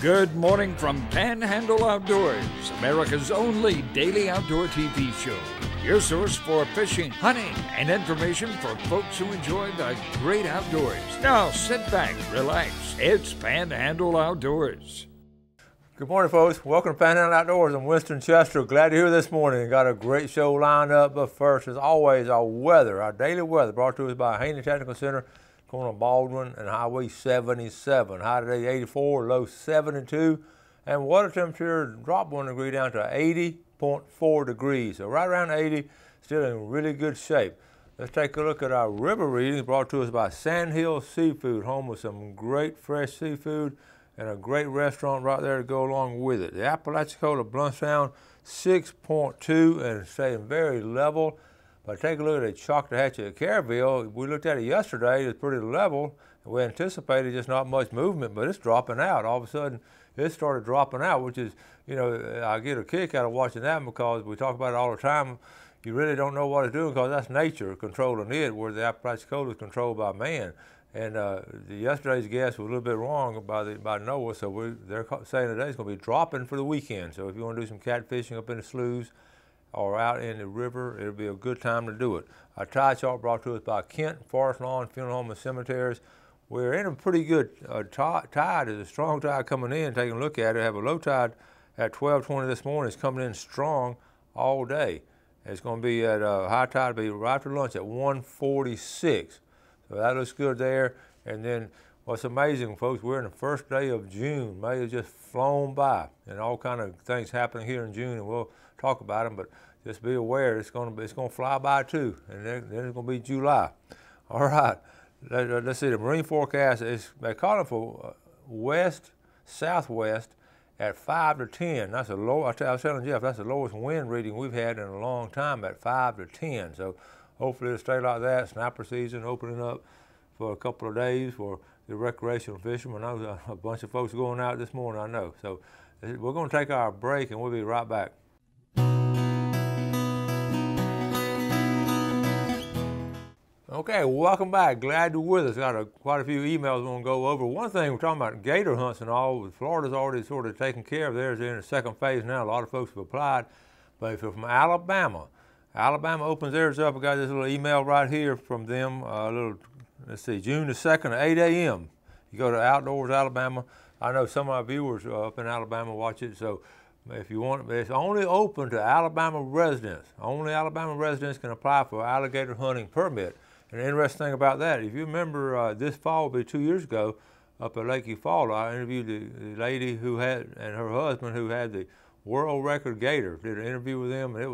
Good morning from Panhandle Outdoors, America's only daily outdoor TV show. Your source for fishing, hunting, and information for folks who enjoy the great outdoors. Now sit back, relax. It's Panhandle Outdoors. Good morning, folks. Welcome to Panhandle Outdoors. I'm Winston Chester. Glad you're here this morning. Got a great show lined up. But first, as always, our weather, our daily weather, brought to us by Haney Technical Center, corner of Baldwin and Highway 77. High today 84, low 72, and water temperature dropped 1 degree down to 80.4 degrees. So right around 80, still in really good shape. Let's take a look at our river readings brought to us by Sandhill Seafood, home with some great fresh seafood and a great restaurant right there to go along with it. The Apalachicola Bluntstown 6.2 and staying very level. But take a look at the Choctawhatchee at Caryville. We looked at it yesterday. It's pretty level. We anticipated just not much movement, but it's dropping out. All of a sudden, it started dropping out, which is, you know, I get a kick out of watching that because we talk about it all the time. You really don't know what it's doing because that's nature controlling it, where the Apalachicola is controlled by man. And yesterday's guess was a little bit wrong by NOAA, so they're saying today it's going to be dropping for the weekend. So if you want to do some catfishing up in the sloughs, or out in the river, it'll be a good time to do it. Our tide chart brought to us by Kent, Forest Lawn, Funeral Home and Cemeteries. We're in a pretty good tide. There's a strong tide coming in. Taking a look at it, have a low tide at 12:20 this morning. It's coming in strong all day. It's going to be at high tide, be right after lunch at 1:46. So that looks good there. And then what's amazing, folks, we're in the first day of June. May has just flown by, and all kind of things happening here in June, and we'll talk about them, but just be aware it's going to fly by too, and then it's going to be July. All right, let's see the marine forecast. They're calling for west southwest at 5 to 10. That's a low. I was telling Jeff that's the lowest wind reading we've had in a long time at 5 to 10. So hopefully it'll stay like that. Snapper season opening up for a couple of days for the recreational fishermen. I know a bunch of folks going out this morning. I know. So we're going to take our break and we'll be right back. Okay, welcome back. Glad you're with us. Got quite a few emails we're going to go over. One thing, we're talking about gator hunts and all. Florida's already sort of taken care of theirs. They're in the second phase now. A lot of folks have applied. But if you're from Alabama, Alabama opens theirs up. We got this little email right here from them. Let's see, June the 2nd at 8 a.m. You go to Outdoors Alabama. I know some of our viewers up in Alabama watch it. So if you want, it's only open to Alabama residents. Only Alabama residents can apply for alligator hunting permit. And the interesting thing about that, if you remember this fall, will be 2 years ago, up at Lake Eufaula, I interviewed the lady who had, and her husband who had the world record gator. Did an interview with them, and it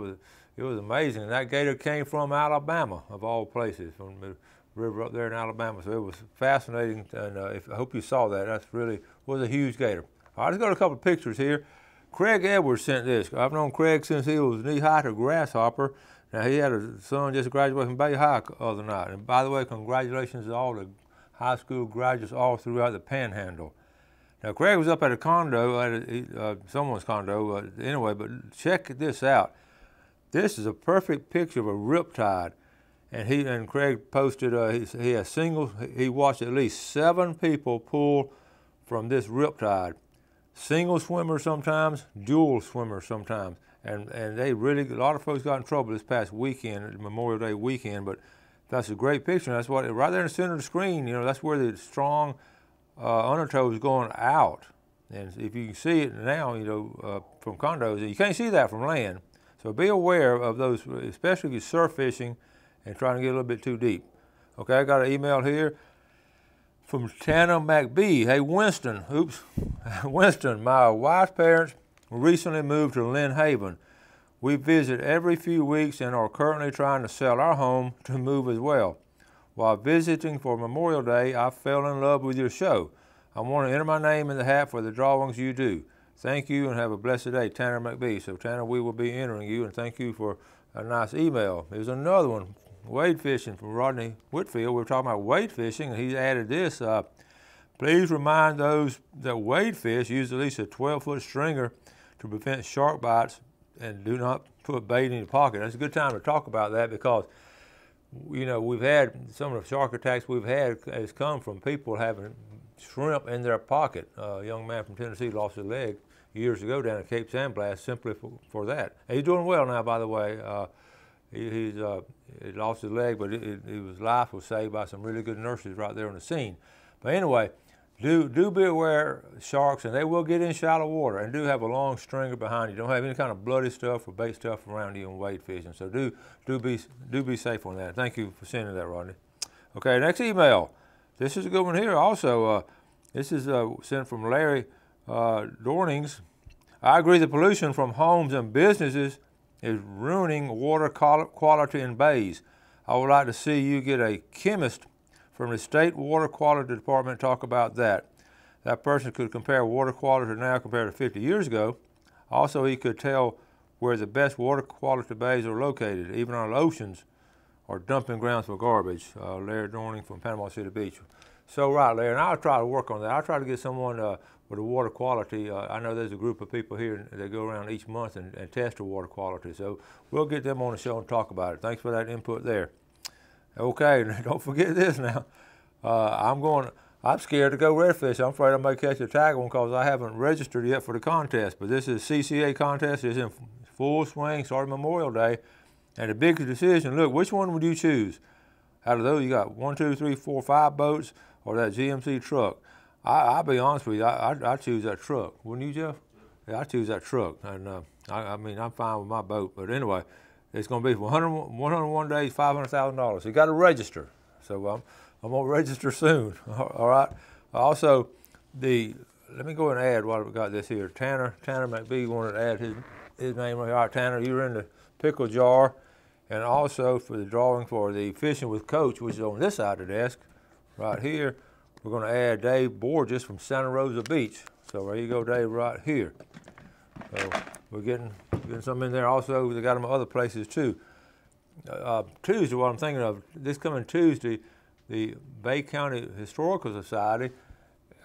was amazing. And that gator came from Alabama, of all places, from the river up there in Alabama. So it was fascinating, and I hope you saw that. That's really was a huge gator. All right, let's go to a couple of pictures here. Craig Edwards sent this. I've known Craig since he was knee-high to grasshopper. Now, he had a son just graduated from Bay High the other night. And by the way, congratulations to all the high school graduates all throughout the Panhandle. Now, Craig was up at a condo, at someone's condo, anyway, but check this out. This is a perfect picture of a riptide. And Craig posted, he watched at least 7 people pull from this riptide. Single swimmers sometimes, dual swimmers sometimes. And they really, a lot of folks got in trouble this past weekend, Memorial Day weekend, but that's a great picture. That's what, right there in the center of the screen, you know, that's where the strong undertow is going out. And if you can see it now, you know, from condos, you can't see that from land. So be aware of those, especially if you're surf fishing and trying to get a little bit too deep. Okay, I got an email here from Tanner McBee. Hey, Winston, Winston, my wife's parents recently moved to Lynn Haven. We visit every few weeks and are currently trying to sell our home to move as well. While visiting for Memorial Day, I fell in love with your show. I want to enter my name in the hat for the drawings you do. Thank you and have a blessed day, Tanner McBee. So Tanner, we will be entering you, and thank you for a nice email. There's another one, wade fishing from Rodney Whitfield. We were talking about wade fishing, and he added this. Please remind those that wade fish use at least a 12-foot stringer to prevent shark bites, and do not put bait in your pocket. That's a good time to talk about that because, you know, we've had some of the shark attacks we've had has come from people having shrimp in their pocket. A young man from Tennessee lost his leg years ago down at Cape Sandblast simply for that. And he's doing well now, by the way. He lost his leg, but his life was saved by some really good nurses right there on the scene. But anyway, do be aware, sharks, and they will get in shallow water, and do have a long stringer behind you. Don't have any kind of bloody stuff or bait stuff around you on wade fishing. So do be safe on that. Thank you for sending that, Rodney. Okay, next email. This is a good one here. Also, this is sent from Larry Dornings. I agree the pollution from homes and businesses is ruining water quality in bays. I would like to see you get a chemist from the State Water Quality Department to talk about that. That person could compare water quality now compared to 50 years ago. Also, he could tell where the best water quality bays are located, even on oceans or dumping grounds for garbage. Larry Dorning from Panama City Beach. So right, Larry, and I'll try to work on that. I'll try to get someone with the water quality. I know there's a group of people here that go around each month and test the water quality. So we'll get them on the show and talk about it. Thanks for that input there. Okay, don't forget this now. I'm scared to go redfish. I'm afraid I may catch a tag one because I haven't registered yet for the contest. But this is CCA contest. It's in full swing, starting Memorial Day. And the big decision, look, which one would you choose? Out of those, you got 1, 2, 3, 4, 5 boats or that GMC truck. I'll be honest with you, I choose that truck. Wouldn't you, Jeff? Yeah, I choose that truck. And I mean, I'm fine with my boat. But anyway, it's going to be for 101 days, $500,000. You got to register. So I'm going to register soon. All right. Also, let me go and add what we got this here. Tanner McBee wanted to add his name right here. All right, Tanner, you're in the pickle jar. And also for the drawing for the Fishing with Coach, which is on this side of the desk, right here, we're going to add Dave Borges from Santa Rosa Beach. So there you go, Dave, right here. So we're getting some in there. Also, they got them other places too. Tuesday, what I'm thinking of, this coming Tuesday, the Bay County Historical Society,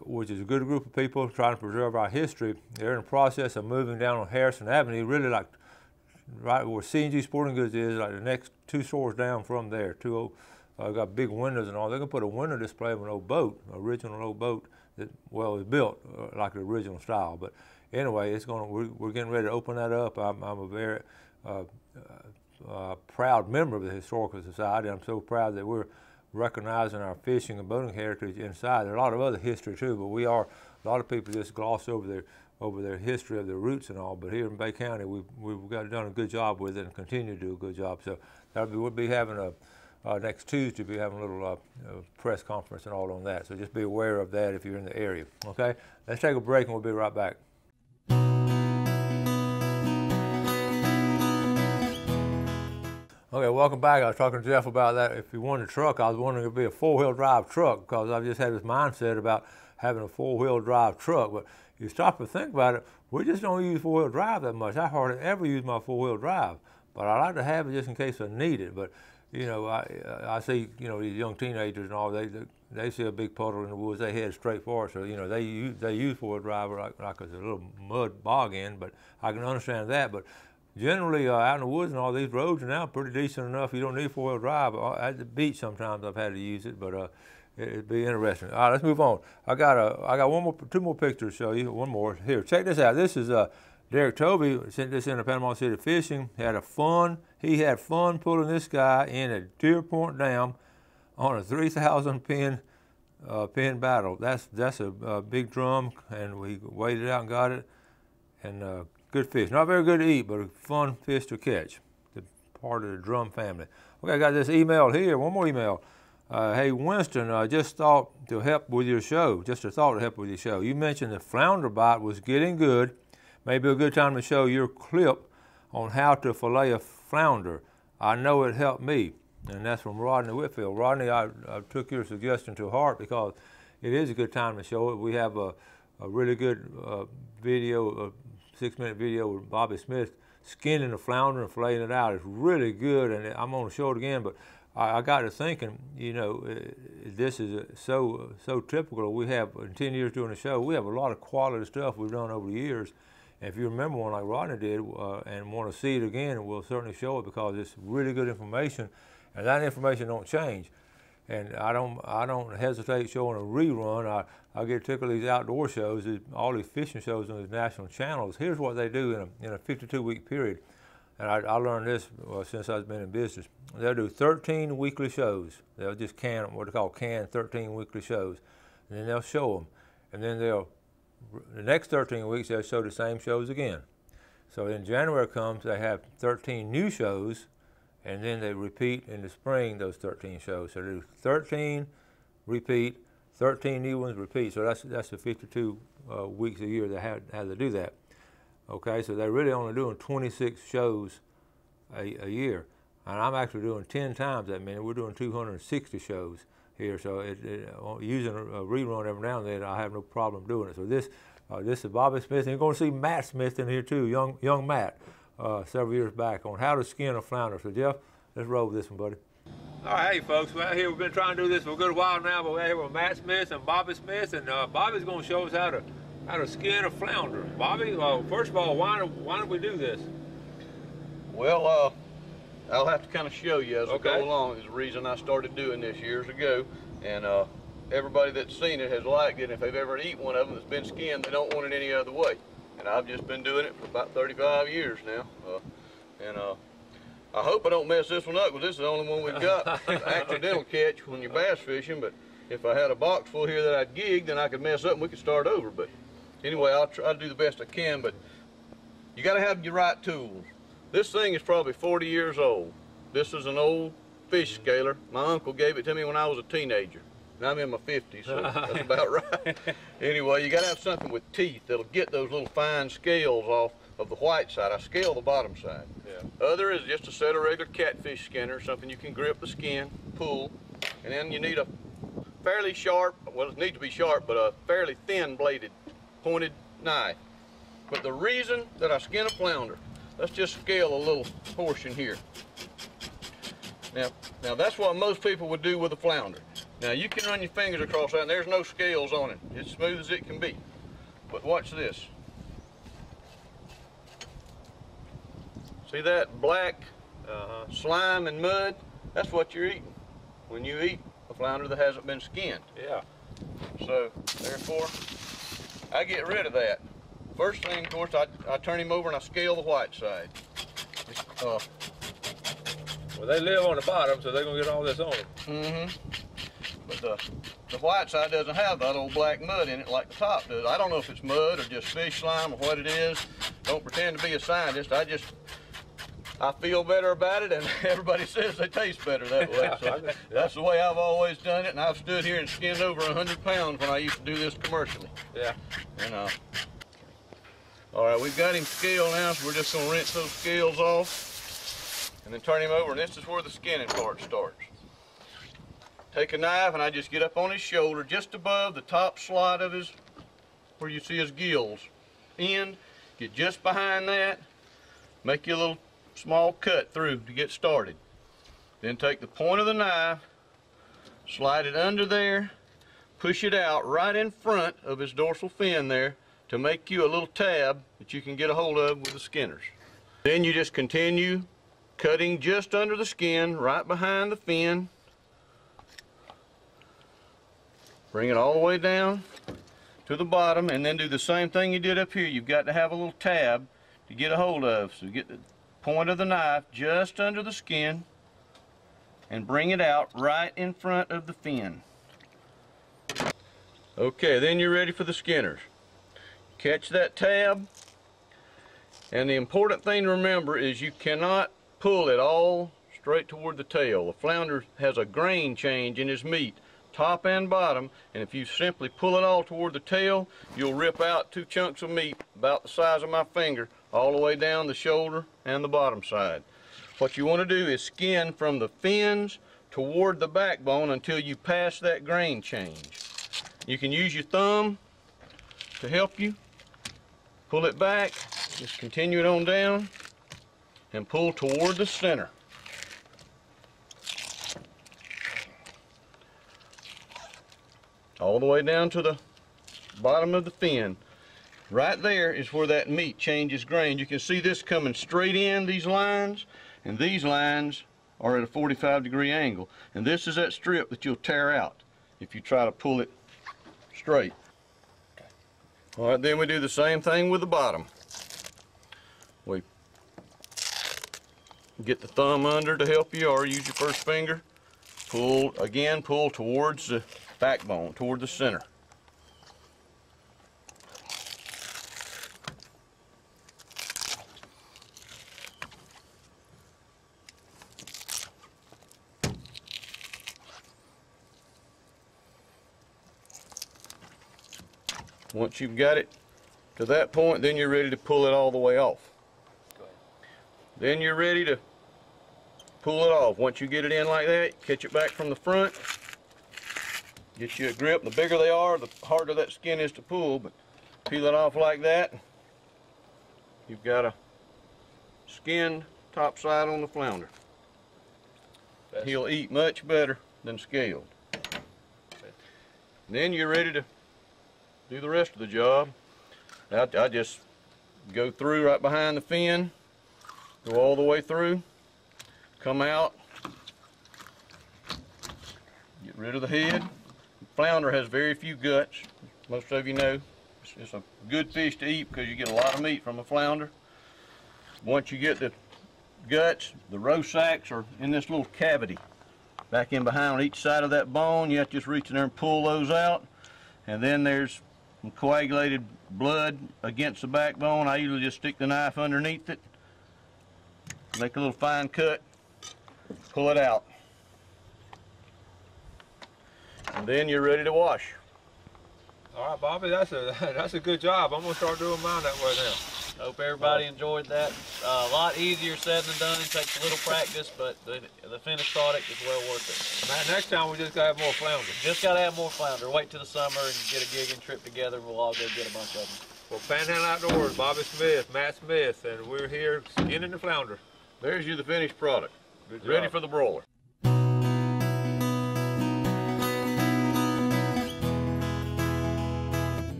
which is a good group of people trying to preserve our history, they're in the process of moving down on Harrison Avenue, really like right where C&G Sporting Goods is, like the next 2 stores down from there. Got big windows and all. They're gonna put a window display of an old boat, original old boat that was built like the original style. But anyway, we're getting ready to open that up. I'm a very proud member of the Historical Society. I'm so proud that we're recognizing our fishing and boating heritage inside. There's a lot of other history too, but a lot of people just gloss over their history of their roots and all. But here in Bay County, we've done a good job with it and continue to do a good job. So we'll be having next Tuesday, we'll be having a little press conference and all on that. So just be aware of that if you're in the area. Okay, let's take a break and we'll be right back. Okay, welcome back. I was talking to Jeff about that. If you wanted a truck, I was wondering if it'd be a 4-wheel drive truck because I've just had this mindset about having a 4-wheel drive truck. But you stop and think about it, we just don't use 4-wheel drive that much. I hardly ever use my 4-wheel drive, but I like to have it just in case I need it. But you know, I see, you know, these young teenagers and all, they see a big puddle in the woods, they head straight for it. So, you know, they use 4-wheel drive like it's a little mud bog in, but I can understand that. But generally, out in the woods and all, these roads are now pretty decent enough. You don't need 4-wheel drive. At the beach, sometimes I've had to use it, but it'd be interesting. All right, let's move on. I got 2 more pictures to show you. One more here. Check this out. This is Derek Tovey sent this in to Panama City Fishing. He had fun pulling this guy in at Deer Point Dam on a 3,000 pin battle. That's a big drum, and we weighed it out and got it. And good fish. Not very good to eat, but a fun fish to catch. The part of the drum family. Okay, I got this email here. One more email. Hey Winston, just a thought to help with your show. You mentioned the flounder bite was getting good. Maybe a good time to show your clip on how to fillet a flounder. I know it helped me. And that's from Rodney Whitfield. Rodney, I took your suggestion to heart because it is a good time to show it. We have a really good video, a 6-minute video with Bobby Smith skinning the flounder and filleting it out. It's really good, and I'm going to show it again. But I got to thinking, you know, this is so typical. We have, in 10 years doing the show, we have a lot of quality stuff we've done over the years. And if you remember one like Rodney did and want to see it again, we'll certainly show it because it's really good information, and that information don't change. And I don't hesitate showing a rerun. I get typically these outdoor shows, all these fishing shows on these national channels. Here's what they do in a 52-week period. And I learned this since I've been in business. They'll do 13 weekly shows. They'll just can what they call 13 weekly shows. And then they'll show them. And then the next 13 weeks, they'll show the same shows again. So in January comes, they have 13 new shows, and then they repeat in the spring those 13 shows. So they do 13, repeat, 13 new ones, repeat. So that's the 52 weeks a year they have to do that. Okay, so they're really only doing 26 shows a year. And I'm actually doing 10 times that many. We're doing 260 shows here. So using a rerun every now and then, I have no problem doing it. So this is Bobby Smith, and you're going to see Matt Smith in here too, young Matt, several years back on how to skin a flounder. So Jeff, let's roll with this one, buddy. All right, hey folks, we're out here. We've been trying to do this for a good while now, but we're here with Matt Smith and Bobby Smith, and Bobby's going to show us how to skin a flounder. Bobby, first of all, why do we do this? Well, I'll have to kind of show you as we go along. Is the reason I started doing this years ago, and everybody that's seen it has liked it. If they've ever eaten one of them that's been skinned, they don't want it any other way. And I've just been doing it for about 35 years now. I hope I don't mess this one up, because this is the only one we've got accidental catch when you're bass fishing. But if I had a box full here that I'd gig, then I could mess up and we could start over. But anyway, I'll try to do the best I can. But you got to have your right tools. This thing is probably 40 years old. This is an old fish scaler. My uncle gave it to me when I was a teenager. And I'm in my 50s, so that's about right. Anyway, you got to have something with teeth that'll get those little fine scales off of the white side. I scale the bottom side. Yeah. Other is just a set of regular catfish skinner, something you can grip the skin, pull, and then you need a fairly sharp, well, it needs to be sharp, but a fairly thin bladed, pointed knife. But the reason that I skin a flounder, let's just scale a little portion here. Now that's what most people would do with a flounder. Now you can run your fingers across that and there's no scales on it. It's smooth as it can be. But watch this. See that black slime and mud? That's what you're eating when you eat a flounder that hasn't been skinned. Yeah. So therefore, I get rid of that. First thing, of course, I turn him over and I scale the white side. Well, they live on the bottom, so they're gonna get all this on them. Mm-hmm. But the white side doesn't have that old black mud in it like the top does. I don't know if it's mud or just fish slime or what it is. Don't pretend to be a scientist. I feel better about it, and everybody says they taste better that way. So that's the way I've always done it, and I've stood here and skinned over 100 pounds when I used to do this commercially. Yeah. And all right, we've got him scaled now, so we're just gonna rinse those scales off and then turn him over, and this is where the skinning part starts. Take a knife, and I just get up on his shoulder, just above the top slot of his, where you see his gills end, get just behind that, make you a little small cut through to get started. Then take the point of the knife, slide it under there, push it out right in front of his dorsal fin there to make you a little tab that you can get a hold of with the skinners. Then you just continue cutting just under the skin, right behind the fin. Bring it all the way down to the bottom, and then do the same thing you did up here. You've got to have a little tab to get a hold of. So get the point of the knife just under the skin and bring it out right in front of the fin. Okay, then you're ready for the skinners. Catch that tab, and the important thing to remember is you cannot pull it all straight toward the tail. The flounder has a grain change in his meat, top and bottom, and if you simply pull it all toward the tail, you'll rip out 2 chunks of meat about the size of my finger all the way down the shoulder and the bottom side. What you want to do is skin from the fins toward the backbone until you pass that grain change. You can use your thumb to help you. Pull it back, just continue it on down, and pull toward the center. All the way down to the bottom of the fin. Right there is where that meat changes grain. You can see this coming straight in, these lines, and these lines are at a 45-degree angle. And this is that strip that you'll tear out if you try to pull it straight. All right, then we do the same thing with the bottom. We get the thumb under to help you, or use your first finger. Pull, again, pull towards the backbone, toward the center. Once you've got it to that point, then you're ready to pull it all the way off. Then you're ready to pull it off. Once you get it in like that, catch it back from the front, get you a grip. The bigger they are, the harder that skin is to pull, but peel it off like that. You've got a skinned top side on the flounder. He'll eat much better than scaled. Then you're ready to do the rest of the job. I just go through right behind the fin, go all the way through, come out, get rid of the head. Flounder has very few guts. Most of you know it's a good fish to eat because you get a lot of meat from a flounder. Once you get the guts, the roe sacks are in this little cavity back in behind on each side of that bone. You have to just reach in there and pull those out. And then there's some coagulated blood against the backbone. I usually just stick the knife underneath it, make a little fine cut, pull it out. And then you're ready to wash. All right, Bobby, that's a good job. I'm gonna start doing mine that way now. Hope everybody enjoyed that. A lot easier said than done. It takes a little practice, but the finished product is well worth it. Man, next time we just gotta have more flounder. Just gotta have more flounder. Wait till the summer and get a gigging trip together. We'll all go get a bunch of them. Well, Panhandle Outdoors, Bobby Smith, Matt Smith, and we're here skinning the flounder. There's you the finished product. Good Ready job. for the broiler.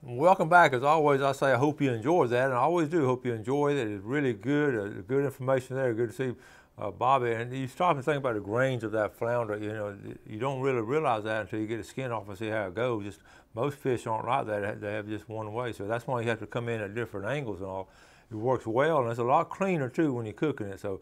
Welcome back. As always, I say I hope you enjoyed that, and I always do hope you enjoyed it. It's really good, good information there. Good to see Bobby. And you stop and think about the grains of that flounder. You know, you don't really realize that until you get the skin off and see how it goes. Just most fish aren't like that. They have just one way. So that's why you have to come in at different angles and all. It works well, and it's a lot cleaner too when you're cooking it. So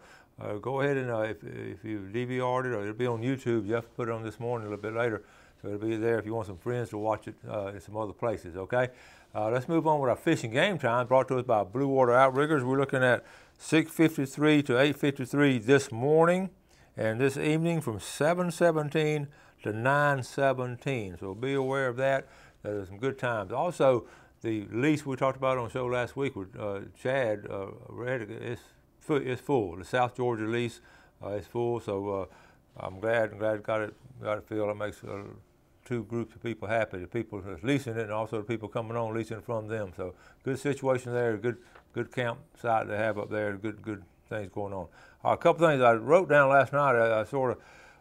go ahead and if you DVR'd it, or it'll be on YouTube. You have to put it on this morning a little bit later. So it'll be there if you want some friends to watch it in some other places, okay? Let's move on with our fishing game time, brought to us by Blue Water Outriggers. We're looking at 6:53 to 8:53 this morning, and this evening from 7:17 to 9:17. So be aware of that. There's some good times. Also, the lease we talked about on the show last week with Chad, is full. The South Georgia lease is full, so I'm glad got it filled. It makes two groups of people happy, the people that's leasing it and also the people coming on leasing from them. So good situation there, good campsite to have up there, good things going on. A couple things I wrote down last night, I sort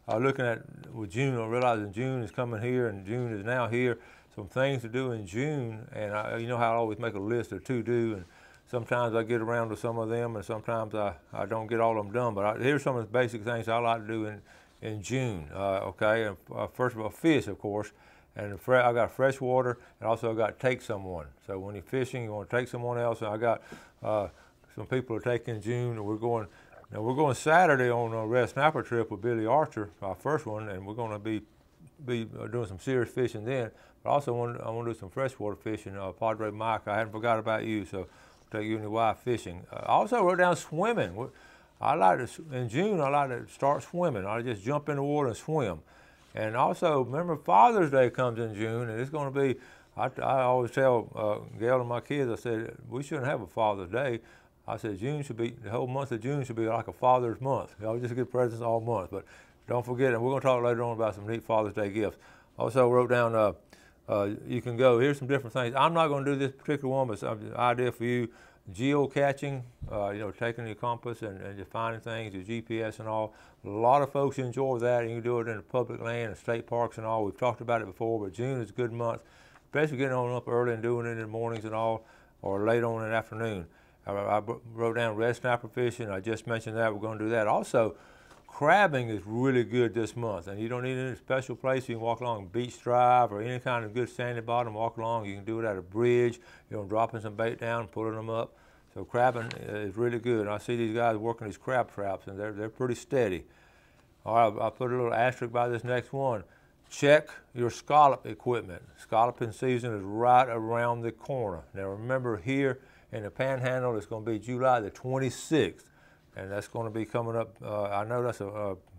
of looking at with June, I realizing June is coming here and June is now here. Some things to do in June, and you know how I always make a list of to do, and sometimes I get around to some of them and sometimes I don't get all of them done, but here's some of the basic things I like to do in June, okay? And, first of all, fish, of course, and I got fresh water, and also I got take someone. So when you're fishing, you want to take someone else, and I got some people to take in June, and we're going Saturday on a red snapper trip with Billy Archer, our first one, and we're going to be doing some serious fishing then. But also I want to do some freshwater fishing. Padre Mike, I hadn't forgot about you, so I'll take you and your wife fishing. I also wrote down swimming. In June, I like to start swimming. I just jump in the water and swim. And also, remember Father's Day comes in June, and it's going to be, I always tell Gail and my kids, I said, we shouldn't have a Father's Day. I said, the whole month of June should be like a Father's Month. Y'all just get presents all month. But don't forget, and we're going to talk later on about some neat Father's Day gifts. Also wrote down, you can go, here's some different things. I'm not going to do this particular one, but some idea for you. Geocaching, taking your compass and just finding things, your GPS and all. A lot of folks enjoy that, and you can do it in the public land and state parks and all. We've talked about it before, but June is a good month, especially getting on up early and doing it in the mornings and all, or late on in the afternoon. I wrote down red snapper fishing. I just mentioned that. We're going to do that. Also, crabbing is really good this month, and you don't need any special place. You can walk along Beach Drive or any kind of good sandy bottom, walk along. You can do it at a bridge, you know, dropping some bait down, pulling them up. So crabbing is really good. And I see these guys working these crab traps, and they're pretty steady. All right, I'll put a little asterisk by this next one. Check your scallop equipment. Scalloping season is right around the corner. Now remember, here in the Panhandle, it's going to be July the 26th. And that's going to be coming up. I know that's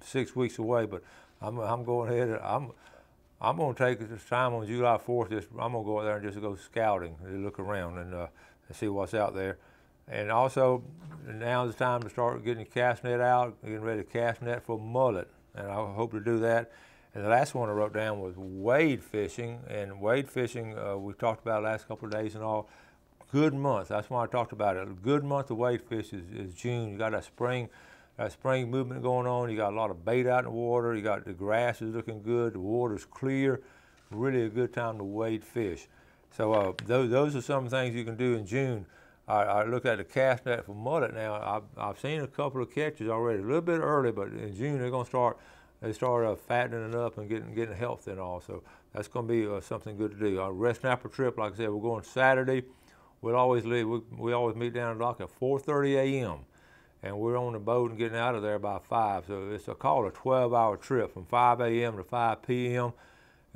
6 weeks away, but I'm going ahead. I'm going to take this time on July 4th. I'm going to go out there and just go scouting and look around and see what's out there. And also, now's the time to start getting the cast net out, getting ready to cast net for mullet. And I hope to do that. And the last one I wrote down was wade fishing. And wade fishing, we talked about last couple of days and all. Good month. That's why I talked about it. A good month of wade fish is June. You got that spring movement going on. You got a lot of bait out in the water. You got the grass is looking good. The water's clear. Really a good time to wade fish. So those are some things you can do in June. I looked at the cast net for mullet now. I've seen a couple of catches already, a little bit early, but in June they're going to start. They start fattening it up and getting healthy and all. So that's going to be something good to do. Our red snapper trip, like I said, we're going Saturday. We'll always leave. We always meet down at the dock at 4:30 a.m. and we're on the boat and getting out of there by 5. So it's called a 12-hour trip from 5 a.m. to 5 p.m.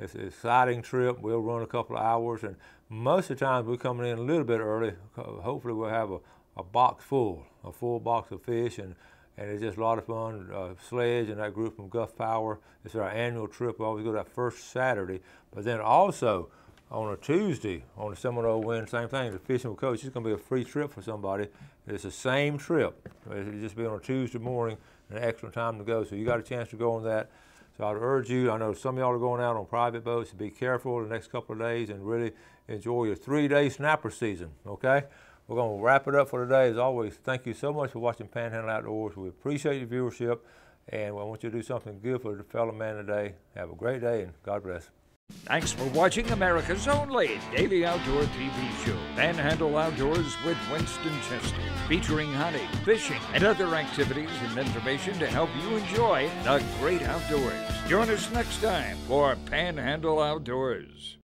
It's an exciting trip. We'll run a couple of hours, and most of the times we're coming in a little bit early. Hopefully we'll have a box full, a full box of fish, and it's just a lot of fun. Sledge and that group from Gulf Power. It's our annual trip. We always go that first Saturday, but then also on a Tuesday, on the Seminole Wind, same thing, the Fishing with Coach. It's going to be a free trip for somebody. It's the same trip. It'll just be on a Tuesday morning, an extra time to go. So you got a chance to go on that. So I'd urge you, I know some of y'all are going out on private boats, to be careful the next couple of days and really enjoy your 3-day snapper season, okay? We're going to wrap it up for today. As always, thank you so much for watching Panhandle Outdoors. We appreciate your viewership, and I want you to do something good for the fellow man today. Have a great day, and God bless. Thanks for watching America's only daily outdoor TV show, Panhandle Outdoors with Winston Chester, featuring hunting, fishing, and other activities and information to help you enjoy the great outdoors. Join us next time for Panhandle Outdoors.